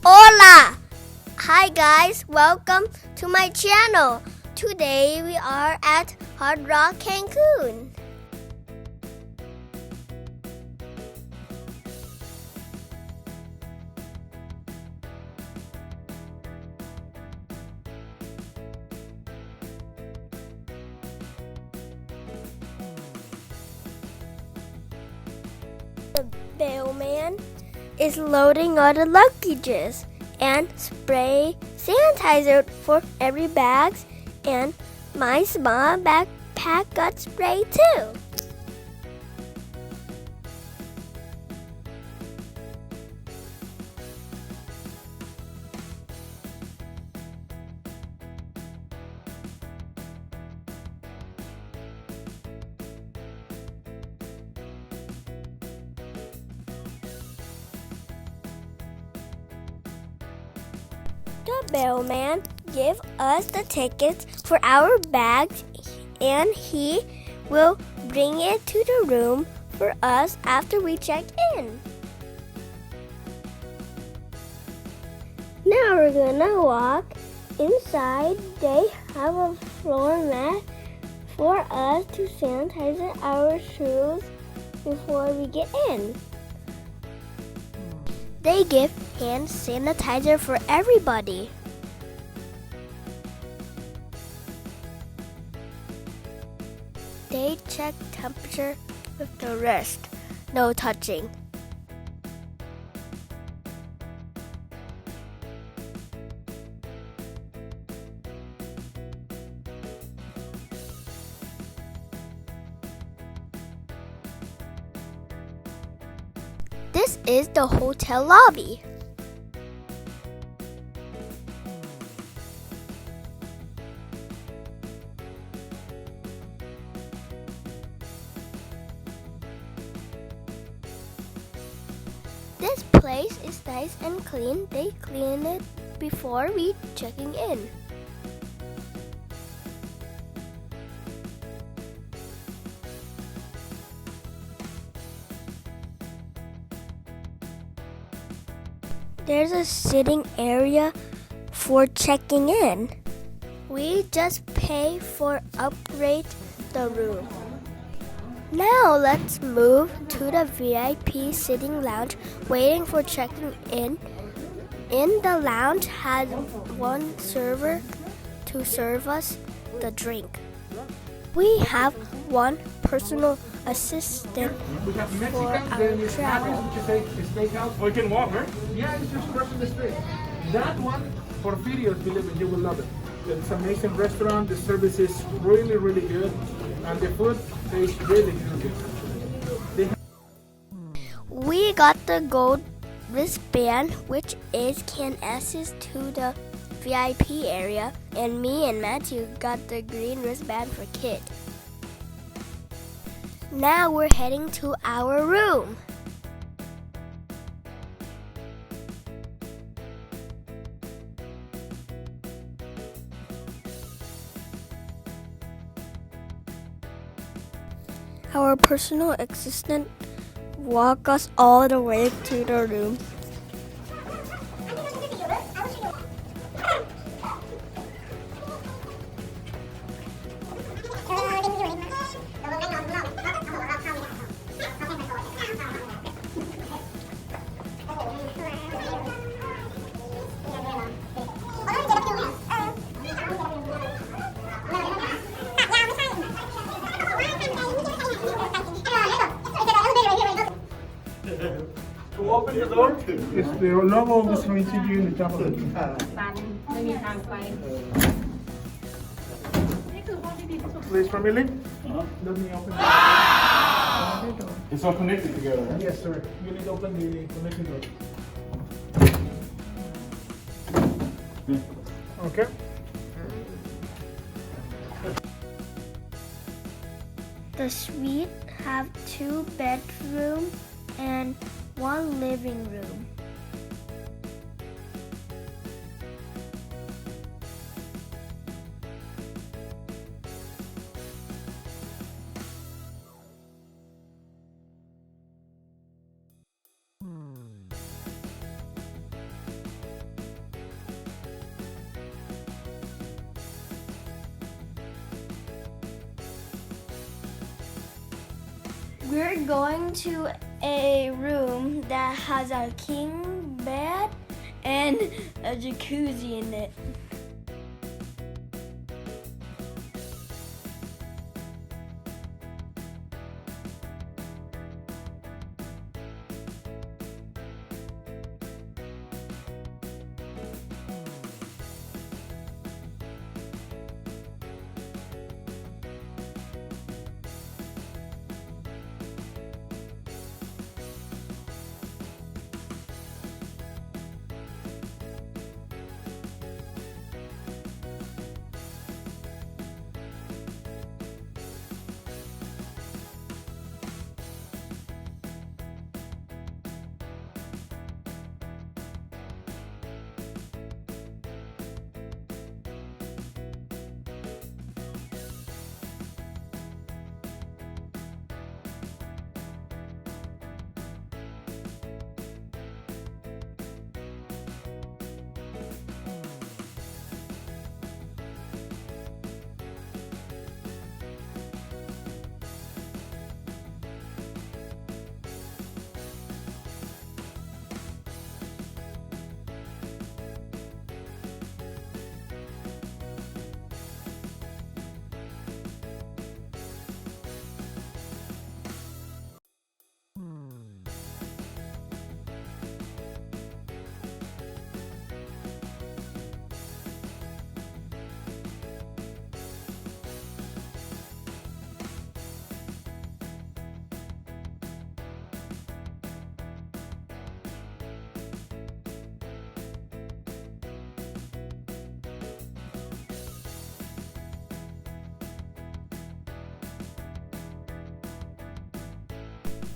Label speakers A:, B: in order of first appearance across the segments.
A: Hola! Hi guys, welcome to my channel. Today we are at Hard Rock Cancun. The bellman is loading all the luggages and spray sanitizer for every bag, and my small backpack got sprayed too. The bellman gave us the tickets for our bags, and he will bring it to the room for us after we check in. Now we're gonna walk inside. They have a floor mat for us to sanitize our shoes before we get in. They give hand sanitizer for everybody. They check temperature with the wrist, no touching. This is the hotel lobby. This place is nice and clean. They clean it before we checking in. There's a sitting area for checking in. We just pay for upgrade the room. Now let's move to the VIP sitting lounge, waiting for checking in. In the lounge has one server to serve us the drink. We have one personal assistant for our travel.
B: Oh, you can walk, right? Yeah, it's just crossing the street. That one, for videos, believe me, you will love it. It's an amazing restaurant. The service is really, really good. And the food tastes really, really good.
A: We got the gold wristband, which can access to the VIP area, and me and Matthew got the green wristband for Kit. Now we're heading to our room. Our personal assistant walked us all the way to the room.
B: To open the door, is the logo was going to you in the top of the key.
C: ไม่มีทางไป
B: Please, family. Let me open
D: It's all connected together, right?
B: Yes, sir. You need to open the connecting door. Okay.
A: The suite have 2 bedrooms and 1 living room. We're going to a room that has a king bed and a jacuzzi in it.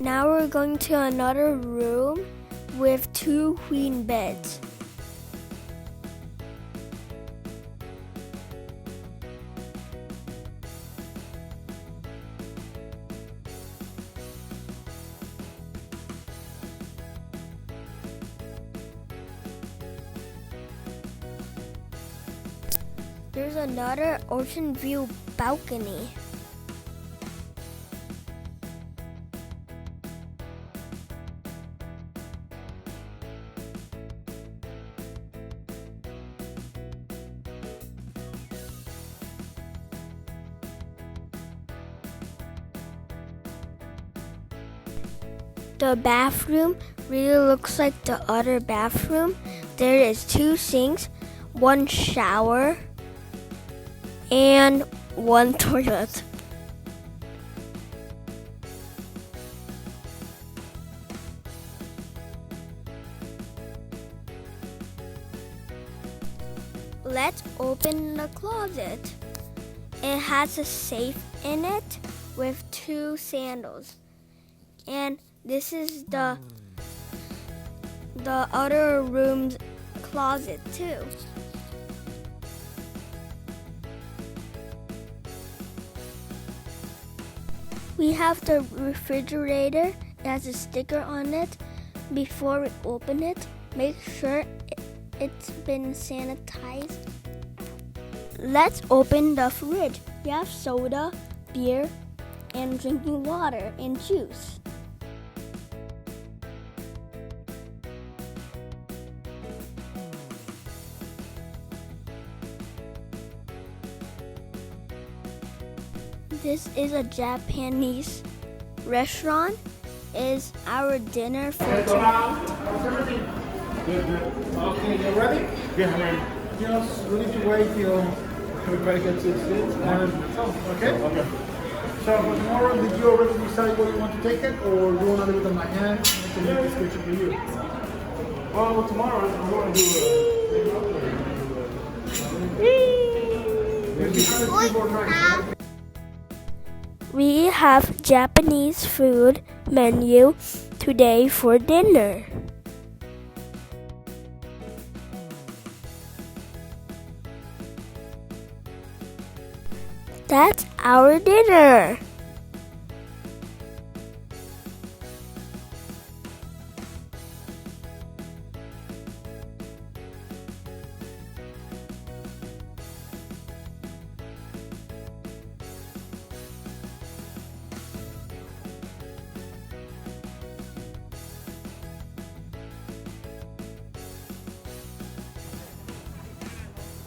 A: Now we're going to another room with 2 queen beds. There's another ocean view balcony. The bathroom really looks like the other bathroom. There is 2 sinks, 1 shower, and 1 toilet. Let's open the closet. It has a safe in it with 2 sandals. And this is the other room's closet too. We have the refrigerator. It has a sticker on it. Before we open it, make sure it's been sanitized. Let's open the fridge. We have soda, beer, and drinking water and juice. This is a Japanese restaurant. Is our dinner for tonight.
B: Okay, you ready?
D: Yeah, I'm ready.
B: Just we need to wait till everybody gets its seats. Okay?
D: Okay.
B: So for tomorrow, did you already decide where you want to take it, or do you want to leave it in my hand? I can make the schedule for you.
D: Well, tomorrow we're going to do
A: We have Japanese food menu today for dinner. That's our dinner.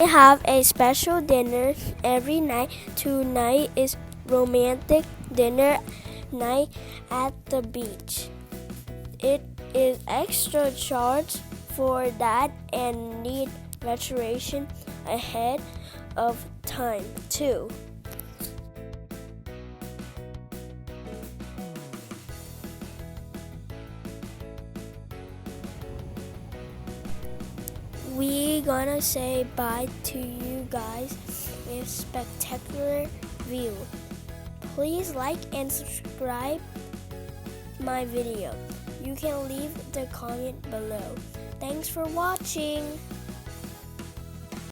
A: We have a special dinner every night. Tonight is romantic dinner night at the beach. It is extra charge for that and need registration ahead of time too. We gonna say bye to you guys with spectacular view. Please like and subscribe my video. You can leave the comment below. Thanks for watching.